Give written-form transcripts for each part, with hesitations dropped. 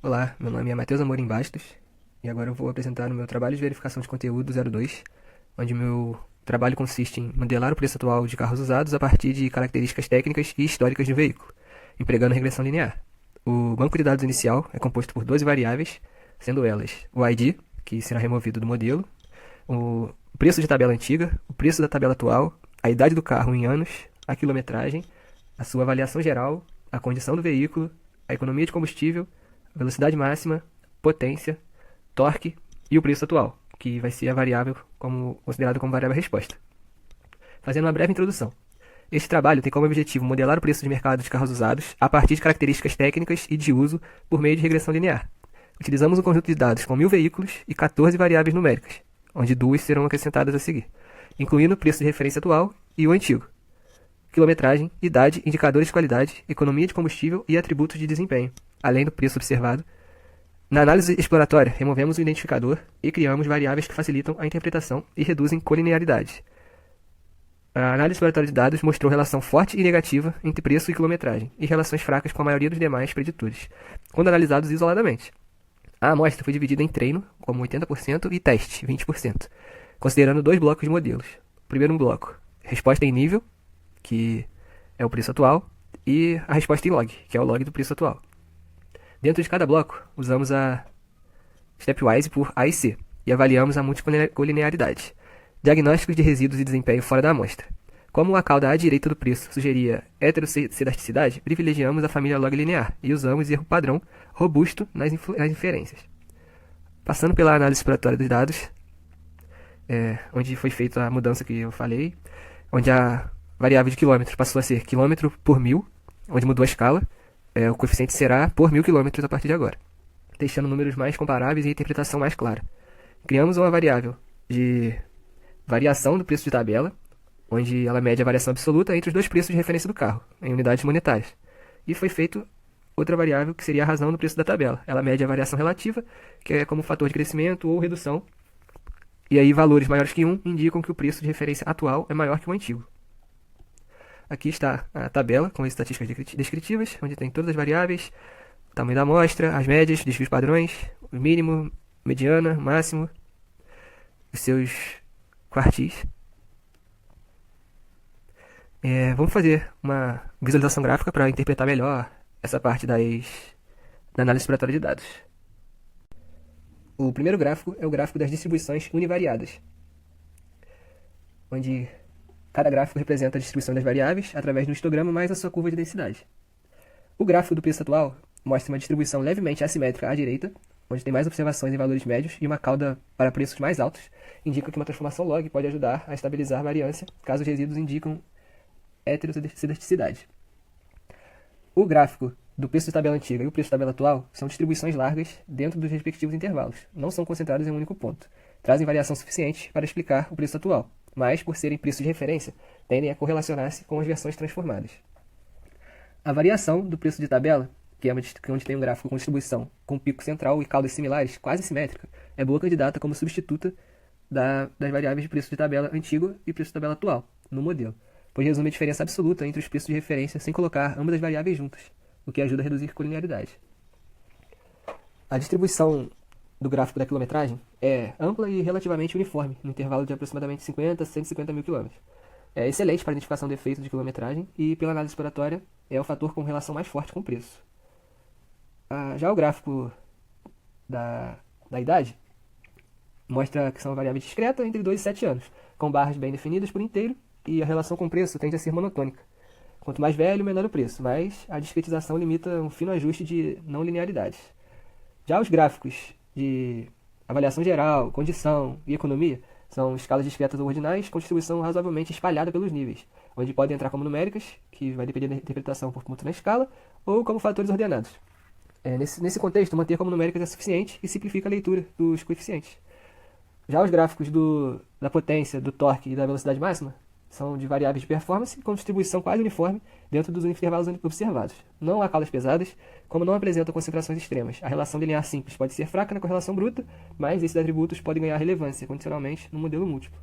Olá, meu nome é Matheus Amorim Bastos e agora eu vou apresentar o meu trabalho de verificação de conteúdo 02, onde meu trabalho consiste em modelar o preço atual de carros usados a partir de características técnicas e históricas do veículo, empregando regressão linear. O banco de dados inicial é composto por 12 variáveis, sendo elas o ID, que será removido do modelo, o preço de tabela antiga, o preço da tabela atual, a idade do carro em anos, a quilometragem, a sua avaliação geral, a condição do veículo, a economia de combustível, velocidade máxima, potência, torque e o preço atual, que vai ser a variável considerada como variável resposta. Fazendo uma breve introdução. Este trabalho tem como objetivo modelar o preço de mercado de carros usados a partir de características técnicas e de uso por meio de regressão linear. Utilizamos um conjunto de dados com 1000 veículos e 14 variáveis numéricas, onde duas serão acrescentadas a seguir, incluindo o preço de referência atual e o antigo, quilometragem, idade, indicadores de qualidade, economia de combustível e atributos de desempenho, além do preço observado. Na análise exploratória, removemos o identificador e criamos variáveis que facilitam a interpretação e reduzem colinearidade. A análise exploratória de dados mostrou relação forte e negativa entre preço e quilometragem, e relações fracas com a maioria dos demais preditores, quando analisados isoladamente. A amostra foi dividida em treino, como 80%, e teste, 20%, considerando dois blocos de modelos. O primeiro bloco, resposta em nível, que é o preço atual, e a resposta em log, que é o log do preço atual. Dentro de cada bloco, usamos a Stepwise por A e C, e avaliamos a multicolinearidade. Diagnósticos de resíduos e desempenho fora da amostra. Como a cauda à direita do preço sugeria heterocedasticidade, privilegiamos a família log linear e usamos erro padrão robusto nas inferências. Passando pela análise exploratória dos dados, onde foi feita a mudança que eu falei, onde a variável de quilômetros passou a ser quilômetro por 1000, onde mudou a escala, o coeficiente será por 1000 km a partir de agora, deixando números mais comparáveis e a interpretação mais clara. Criamos uma variável de variação do preço de tabela, onde ela mede a variação absoluta entre os dois preços de referência do carro, em unidades monetárias. E foi feito outra variável que seria a razão do preço da tabela. Ela mede a variação relativa, que é como fator de crescimento ou redução, e aí valores maiores que 1 indicam que o preço de referência atual é maior que o antigo. Aqui está a tabela com as estatísticas descritivas, onde tem todas as variáveis, o tamanho da amostra, as médias, desvios padrões, o mínimo, mediana, máximo, os seus quartis. Vamos fazer uma visualização gráfica para interpretar melhor essa parte da análise exploratória de dados. O primeiro gráfico é o gráfico das distribuições univariadas, onde cada gráfico representa a distribuição das variáveis através de um histograma mais a sua curva de densidade. O gráfico do preço atual mostra uma distribuição levemente assimétrica à direita, onde tem mais observações em valores médios e uma cauda para preços mais altos, indica que uma transformação log pode ajudar a estabilizar a variância, caso os resíduos indicam heterocedasticidade. O gráfico do preço de tabela antiga e o preço de tabela atual são distribuições largas dentro dos respectivos intervalos, não são concentradas em um único ponto. Trazem variação suficiente para explicar o preço atual, mas, por serem preços de referência, tendem a correlacionar-se com as versões transformadas. A variação do preço de tabela, que é onde tem um gráfico com distribuição com pico central e caudas similares, quase simétrica, é boa candidata como substituta das variáveis de preço de tabela antigo e preço de tabela atual, no modelo, pois resume a diferença absoluta entre os preços de referência sem colocar ambas as variáveis juntas, o que ajuda a reduzir colinearidade. A distribuição do gráfico da quilometragem é ampla e relativamente uniforme, no intervalo de aproximadamente 50 a 150 mil km. É excelente para a identificação do efeito de quilometragem e, pela análise exploratória, é o fator com relação mais forte com o preço. Já o gráfico da idade mostra que são variáveis discretas entre 2 e 7 anos, com barras bem definidas por inteiro, e a relação com o preço tende a ser monotônica. Quanto mais velho, menor o preço, mas a discretização limita um fino ajuste de não linearidades. Já os gráficos de avaliação geral, condição e economia são escalas discretas ou ordinais com distribuição razoavelmente espalhada pelos níveis, onde podem entrar como numéricas, que vai depender da interpretação por ponto na escala, ou como fatores ordenados. Nesse contexto, manter como numéricas é suficiente e simplifica a leitura dos coeficientes. Já os gráficos da potência, do torque e da velocidade máxima são de variáveis de performance com distribuição quase uniforme dentro dos intervalos observados. Não há caudas pesadas, como não apresentam concentrações extremas. A relação linear simples pode ser fraca na correlação bruta, mas esses atributos podem ganhar relevância condicionalmente no modelo múltiplo.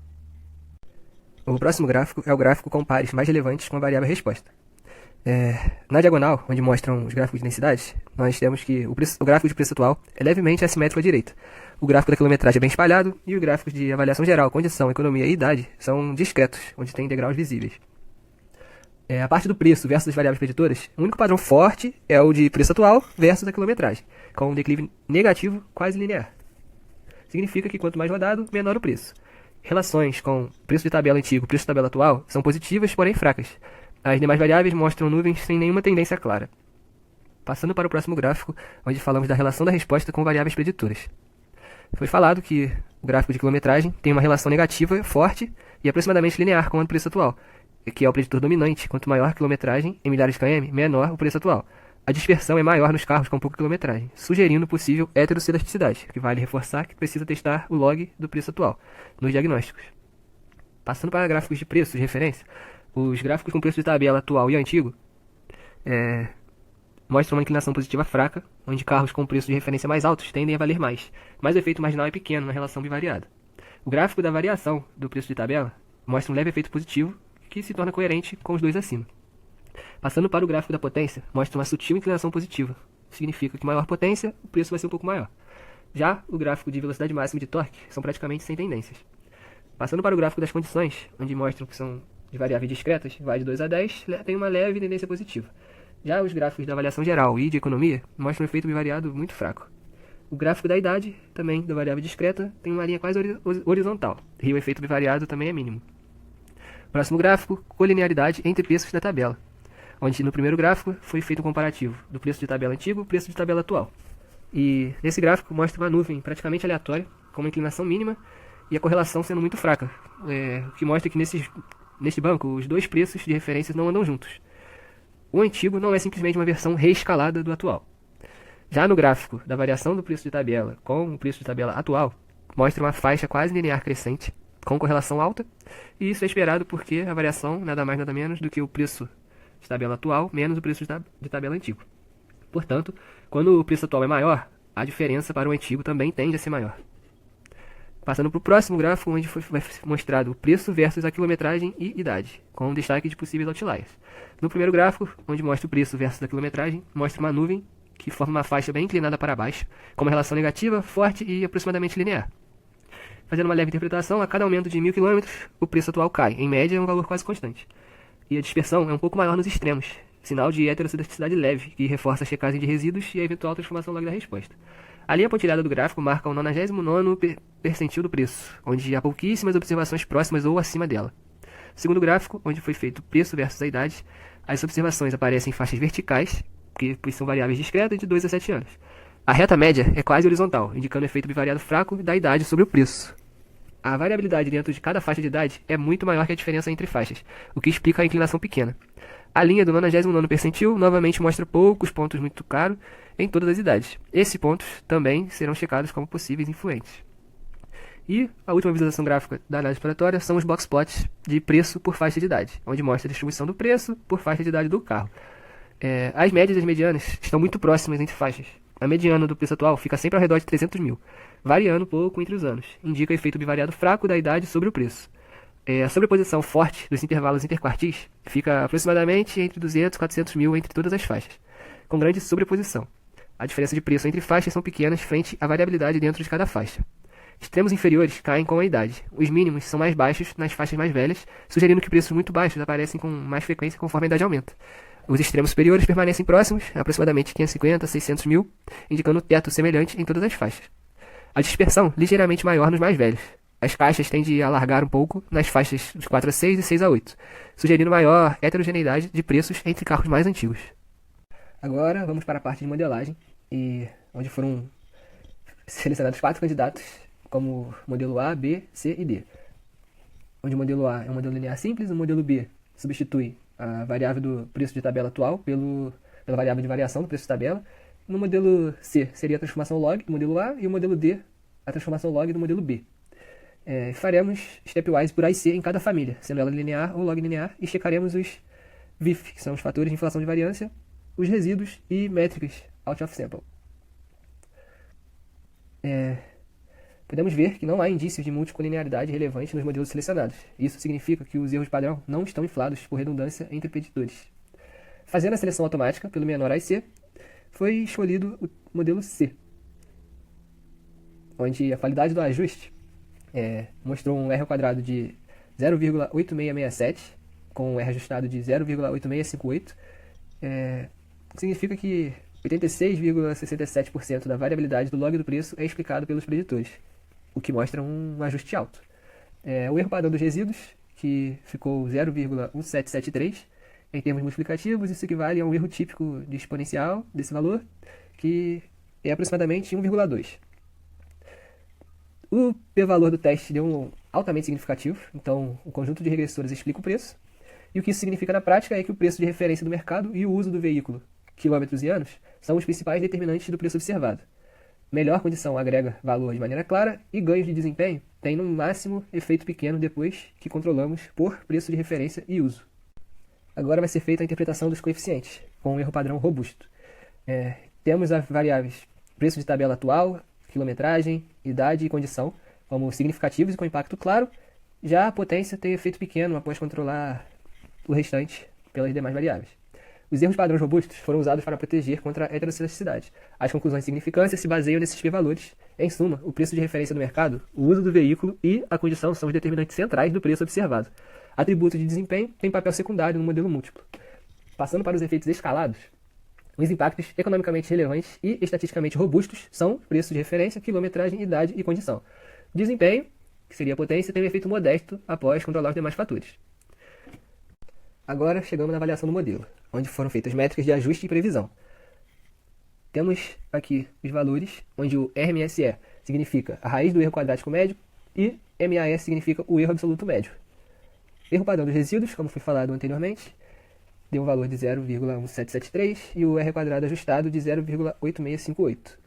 O próximo gráfico é o gráfico com pares mais relevantes com a variável resposta. Na diagonal, onde mostram os gráficos de densidade, nós temos que o gráfico de preço atual é levemente assimétrico à direita. O gráfico da quilometragem é bem espalhado e os gráficos de avaliação geral, condição, economia e idade são discretos, onde tem degraus visíveis. A parte do preço versus as variáveis preditoras, o único padrão forte é o de preço atual versus a quilometragem, com um declive negativo quase linear. Significa que quanto mais rodado, menor o preço. Relações com preço de tabela antigo e preço de tabela atual são positivas, porém fracas. As demais variáveis mostram nuvens sem nenhuma tendência clara. Passando para o próximo gráfico, onde falamos da relação da resposta com variáveis preditoras. Foi falado que o gráfico de quilometragem tem uma relação negativa forte e aproximadamente linear com o preço atual, que é o preditor dominante. Quanto maior a quilometragem, em milhares de km, menor o preço atual. A dispersão é maior nos carros com pouca quilometragem, sugerindo possível heterocelasticidade, que vale reforçar que precisa testar o log do preço atual nos diagnósticos. Passando para gráficos de preços de referência, os gráficos com preço de tabela atual e antigo mostram uma inclinação positiva fraca, onde carros com preço de referência mais altos tendem a valer mais, mas o efeito marginal é pequeno na relação bivariada. O gráfico da variação do preço de tabela mostra um leve efeito positivo, que se torna coerente com os dois acima. Passando para o gráfico da potência, mostra uma sutil inclinação positiva. Significa que maior potência, o preço vai ser um pouco maior. Já o gráfico de velocidade máxima e de torque são praticamente sem tendências. Passando para o gráfico das condições, onde mostram que são de variáveis discretas, vai de 2 a 10, tem uma leve tendência positiva. Já os gráficos da avaliação geral e de economia mostram um efeito bivariado muito fraco. O gráfico da idade, também da variável discreta, tem uma linha quase horizontal, e o efeito bivariado também é mínimo. Próximo gráfico, colinearidade entre preços da tabela, onde no primeiro gráfico foi feito um comparativo do preço de tabela antigo e preço de tabela atual. E nesse gráfico mostra uma nuvem praticamente aleatória, com uma inclinação mínima e a correlação sendo muito fraca, o que mostra que nesse banco os dois preços de referência não andam juntos. O antigo não é simplesmente uma versão reescalada do atual. Já no gráfico da variação do preço de tabela com o preço de tabela atual, mostra uma faixa quase linear crescente, com correlação alta, e isso é esperado porque a variação nada mais nada menos do que o preço de tabela atual menos o preço de tabela antigo. Portanto, quando o preço atual é maior, a diferença para o antigo também tende a ser maior. Passando para o próximo gráfico, onde vai ser mostrado o preço versus a quilometragem e idade, com um destaque de possíveis outliers. No primeiro gráfico, onde mostra o preço versus a quilometragem, mostra uma nuvem que forma uma faixa bem inclinada para baixo, com uma relação negativa, forte e aproximadamente linear. Fazendo uma leve interpretação, a cada aumento de 1000 km, o preço atual cai, em média é um valor quase constante. E a dispersão é um pouco maior nos extremos, sinal de heterocelasticidade leve, que reforça a checagem de resíduos e a eventual transformação log da resposta. A linha pontilhada do gráfico marca o 99º percentil do preço, onde há pouquíssimas observações próximas ou acima dela. Segundo gráfico, onde foi feito o preço versus a idade, as observações aparecem em faixas verticais, que são variáveis discretas de 2 a 7 anos. A reta média é quase horizontal, indicando o efeito bivariado fraco da idade sobre o preço. A variabilidade dentro de cada faixa de idade é muito maior que a diferença entre faixas, o que explica a inclinação pequena. A linha do 99º percentil novamente mostra poucos pontos muito caros em todas as idades. Esses pontos também serão checados como possíveis influentes. E a última visualização gráfica da análise exploratória são os box plots de preço por faixa de idade, onde mostra a distribuição do preço por faixa de idade do carro. As médias e as medianas estão muito próximas entre faixas. A mediana do preço atual fica sempre ao redor de 300 mil, variando pouco entre os anos. Indica o efeito bivariado fraco da idade sobre o preço. A sobreposição forte dos intervalos interquartis fica aproximadamente entre 200 e 400 mil entre todas as faixas, com grande sobreposição. A diferença de preço entre faixas são pequenas frente à variabilidade dentro de cada faixa. Extremos inferiores caem com a idade. Os mínimos são mais baixos nas faixas mais velhas, sugerindo que preços muito baixos aparecem com mais frequência conforme a idade aumenta. Os extremos superiores permanecem próximos, aproximadamente 550 a 600 mil, indicando um teto semelhante em todas as faixas. A dispersão ligeiramente maior nos mais velhos. As caixas tendem a alargar um pouco nas faixas de 4 a 6 e 6 a 8, sugerindo maior heterogeneidade de preços entre carros mais antigos. Agora vamos para a parte de modelagem, onde foram selecionados 4 candidatos, como modelo A, B, C e D. Onde o modelo A é um modelo linear simples, o modelo B substitui a variável do preço de tabela atual pela variável de variação do preço de tabela. No modelo C seria a transformação log do modelo A e o modelo D a transformação log do modelo B. Faremos stepwise por A e C em cada família, sendo ela linear ou log linear, e checaremos os VIF, que são os fatores de inflação de variância, os resíduos e métricas out of sample. Podemos ver que não há indícios de multicolinearidade relevante nos modelos selecionados. Isso significa que os erros padrão não estão inflados por redundância entre preditores. Fazendo a seleção automática pelo menor a e C, foi escolhido o modelo C, onde a qualidade do ajuste mostrou um R ao quadrado de 0,8667, com um R ajustado de 0,8658, significa que 86,67% da variabilidade do log do preço é explicado pelos preditores, o que mostra um ajuste alto. O erro padrão dos resíduos, que ficou 0,1773, em termos multiplicativos, isso equivale a um erro típico de exponencial desse valor, que é aproximadamente 1,2. O p-valor do teste deu um altamente significativo, então o conjunto de regressores explica o preço. E o que isso significa na prática é que o preço de referência do mercado e o uso do veículo, quilômetros e anos, são os principais determinantes do preço observado. Melhor condição agrega valor de maneira clara e ganhos de desempenho tem no máximo efeito pequeno depois que controlamos por preço de referência e uso. Agora vai ser feita a interpretação dos coeficientes, com um erro padrão robusto. Temos as variáveis preço de tabela atual, quilometragem, idade e condição como significativos e com impacto claro. Já a potência tem efeito pequeno após controlar o restante pelas demais variáveis. Os erros padrões robustos foram usados para proteger contra a heterossedasticidade. As conclusões de significância se baseiam nesses p-valores. Em suma, o preço de referência do mercado, o uso do veículo e a condição são os determinantes centrais do preço observado. Atributos de desempenho têm papel secundário no modelo múltiplo. Passando para os efeitos escalados, os impactos economicamente relevantes e estatisticamente robustos são preço de referência, quilometragem, idade e condição. Desempenho, que seria a potência, tem um efeito modesto após controlar os demais fatores. Agora chegamos na avaliação do modelo, onde foram feitas métricas de ajuste e previsão. Temos aqui os valores, onde o RMSE significa a raiz do erro quadrático médio e MAS significa o erro absoluto médio. Erro padrão dos resíduos, como foi falado anteriormente, deu um valor de 0,1773 e o R quadrado ajustado de 0,8658.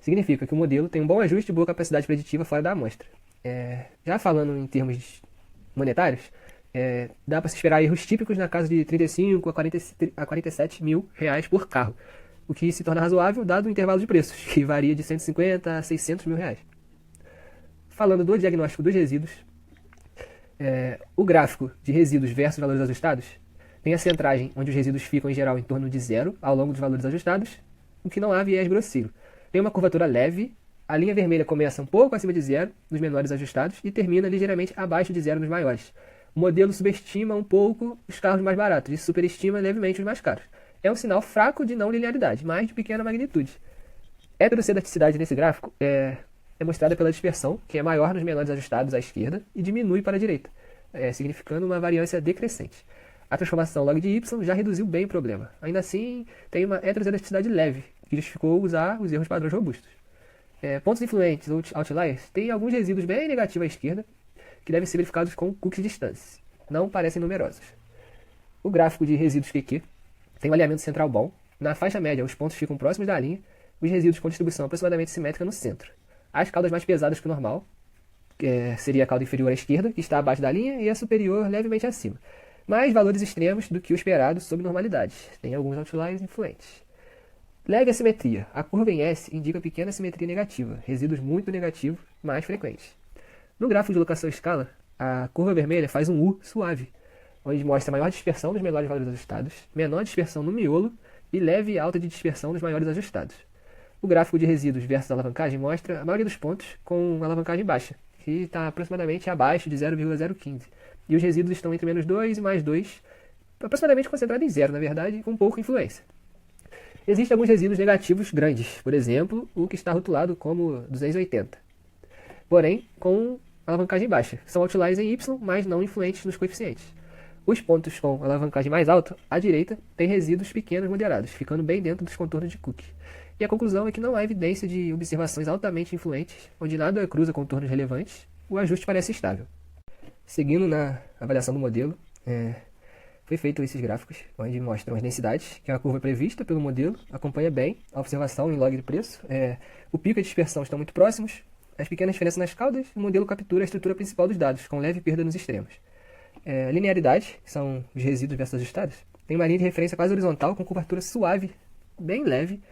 Significa que o modelo tem um bom ajuste e boa capacidade preditiva fora da amostra. Já falando em termos monetários, dá para se esperar erros típicos na casa de 35 a 47 mil reais por carro, o que se torna razoável dado o intervalo de preços, que varia de 150 a 600 mil reais. Falando do diagnóstico dos resíduos, o gráfico de resíduos versus valores ajustados tem a centragem, onde os resíduos ficam em geral em torno de zero ao longo dos valores ajustados, o que não há viés grosseiro. Tem uma curvatura leve, a linha vermelha começa um pouco acima de zero nos menores ajustados e termina ligeiramente abaixo de zero nos maiores. O modelo subestima um pouco os carros mais baratos e superestima levemente os mais caros. É um sinal fraco de não linearidade, mas de pequena magnitude. A heterossedasticidade nesse gráfico é mostrada pela dispersão, que é maior nos menores ajustados à esquerda e diminui para a direita, significando uma variância decrescente. A transformação log de y já reduziu bem o problema. Ainda assim, tem uma heterossedasticidade leve, que justificou usar os erros padrões robustos. Pontos influentes ou outliers têm alguns resíduos bem negativos à esquerda, que devem ser verificados com cookies de distância. Não parecem numerosos. O gráfico de resíduos QQ tem um alinhamento central bom. Na faixa média, os pontos ficam próximos da linha, os resíduos com distribuição aproximadamente simétrica no centro. As caudas mais pesadas que o normal, seria a cauda inferior à esquerda, que está abaixo da linha, e a superior levemente acima. Mais valores extremos do que o esperado sob normalidade. Tem alguns outliers influentes. Leve assimetria. A curva em S indica pequena assimetria negativa, resíduos muito negativos, mais frequentes. No gráfico de locação escala, a curva vermelha faz um U suave, onde mostra maior dispersão nos menores valores ajustados, menor dispersão no miolo e leve e alta de dispersão nos maiores ajustados. O gráfico de resíduos versus alavancagem mostra a maioria dos pontos com alavancagem baixa, que está aproximadamente abaixo de 0,015. E os resíduos estão entre menos 2 e mais 2, aproximadamente concentrado em zero, na verdade, com pouca influência. Existem alguns resíduos negativos grandes, por exemplo, o que está rotulado como 280. Porém, com alavancagem baixa. São outliers em Y, mas não influentes nos coeficientes. Os pontos com alavancagem mais alta, à direita, têm resíduos pequenos moderados, ficando bem dentro dos contornos de Cook. E a conclusão é que não há evidência de observações altamente influentes, onde nada cruza contornos relevantes, o ajuste parece estável. Seguindo na avaliação do modelo, foi feito esses gráficos, onde mostram as densidades, que é a curva prevista pelo modelo, acompanha bem a observação em log de preço. O pico e a dispersão estão muito próximos, as pequenas diferenças nas caudas, o modelo captura a estrutura principal dos dados, com leve perda nos extremos. Linearidade, que são os resíduos versus ajustados, tem uma linha de referência quase horizontal, com curvatura suave, bem leve,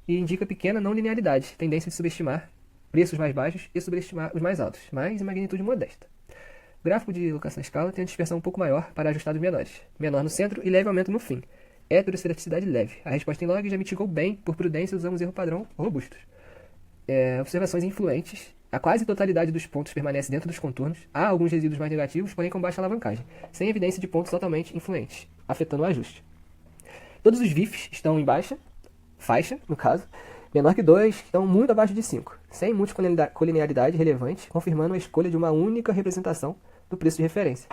e indica pequena não linearidade, tendência de subestimar preços mais baixos e sobreestimar os mais altos, mas em magnitude modesta. O gráfico de locação à escala tem a dispersão um pouco maior para ajustados menores, menor no centro e leve aumento no fim. heteroceraticidade leve. A resposta em log já mitigou bem, por prudência usamos erro padrão robustos. Observações influentes. A quase totalidade dos pontos permanece dentro dos contornos. Há alguns resíduos mais negativos, porém com baixa alavancagem, sem evidência de pontos totalmente influentes, afetando o ajuste. Todos os VIFs estão em baixa, faixa, no caso, menor que 2, estão muito abaixo de 5, sem multicolinearidade relevante, confirmando a escolha de uma única representação do preço de referência.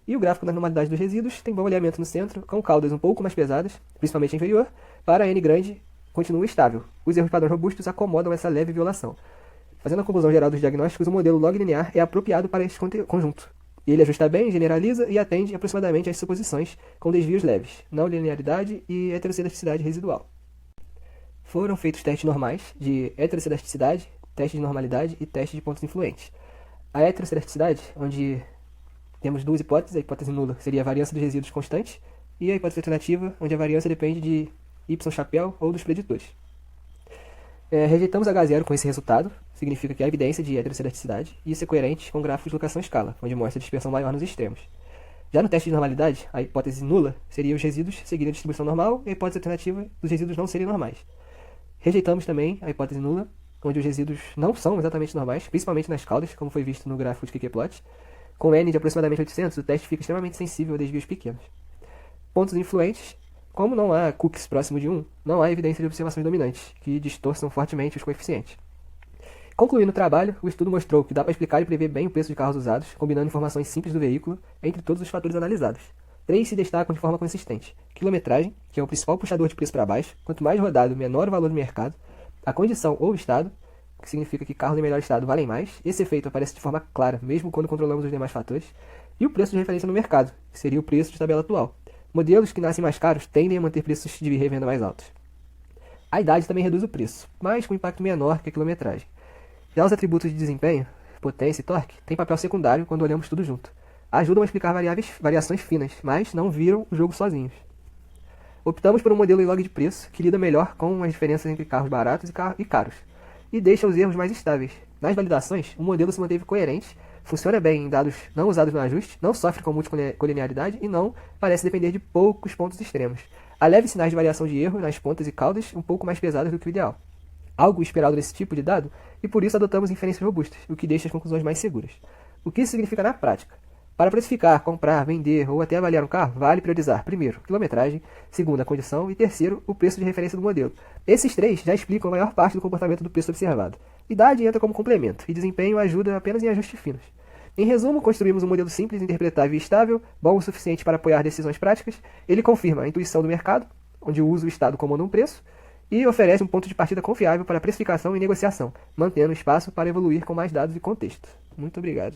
E o gráfico da normalidade dos resíduos tem bom alinhamento no centro, com caudas um pouco mais pesadas, principalmente a inferior, para N grande continua estável. Os erros padrões robustos acomodam essa leve violação. Fazendo a conclusão geral dos diagnósticos, o modelo log linear é apropriado para este conjunto. Ele ajusta bem, generaliza e atende aproximadamente às suposições com desvios leves, não linearidade e heterocedasticidade residual. Foram feitos testes normais de heterocedasticidade, teste de normalidade e teste de pontos influentes. A heterocedasticidade, onde temos duas hipóteses, a hipótese nula seria a variância dos resíduos constante, e a hipótese alternativa, onde a variância depende de y chapéu ou dos preditores. Rejeitamos H0 com esse resultado, significa que há evidência de heterocedasticidade, e isso é coerente com gráficos de locação escala, onde mostra a dispersão maior nos extremos. Já no teste de normalidade, a hipótese nula seria os resíduos seguindo a distribuição normal, e a hipótese alternativa dos resíduos não serem normais. Rejeitamos também a hipótese nula, onde os resíduos não são exatamente normais, principalmente nas caudas, como foi visto no gráfico de Kekplot. Com N de aproximadamente 800, o teste fica extremamente sensível a desvios pequenos. Pontos influentes. Como não há cookies próximo de 1, não há evidência de observações dominantes, que distorçam fortemente os coeficientes. Concluindo o trabalho, o estudo mostrou que dá para explicar e prever bem o preço de carros usados, combinando informações simples do veículo entre todos os fatores analisados. 3 se destacam de forma consistente. Quilometragem, que é o principal puxador de preço para baixo, quanto mais rodado, menor o valor do mercado. A condição ou estado, que significa que carros em melhor estado valem mais. Esse efeito aparece de forma clara, mesmo quando controlamos os demais fatores. E o preço de referência no mercado, que seria o preço de tabela atual. Modelos que nascem mais caros tendem a manter preços de revenda mais altos. A idade também reduz o preço, mas com impacto menor que a quilometragem. Já os atributos de desempenho, potência e torque, têm papel secundário quando olhamos tudo junto. Ajudam a explicar variações finas, mas não viram o jogo sozinhos. Optamos por um modelo em log de preço, que lida melhor com as diferenças entre carros baratos e caros, e deixa os erros mais estáveis. Nas validações, o modelo se manteve coerente, funciona bem em dados não usados no ajuste, não sofre com multicolinearidade e não parece depender de poucos pontos extremos. Há leves sinais de variação de erro nas pontas e caudas um pouco mais pesadas do que o ideal. Algo esperado nesse tipo de dado, e por isso adotamos inferências robustas, o que deixa as conclusões mais seguras. O que isso significa na prática? Para precificar, comprar, vender ou até avaliar um carro, vale priorizar, primeiro, quilometragem, segundo, a condição e terceiro, o preço de referência do modelo. Esses três já explicam a maior parte do comportamento do preço observado. Idade entra como complemento, e desempenho ajuda apenas em ajustes finos. Em resumo, construímos um modelo simples, interpretável e estável, bom o suficiente para apoiar decisões práticas. Ele confirma a intuição do mercado, onde o uso e o estado comandam um preço, e oferece um ponto de partida confiável para precificação e negociação, mantendo espaço para evoluir com mais dados e contexto. Muito obrigado.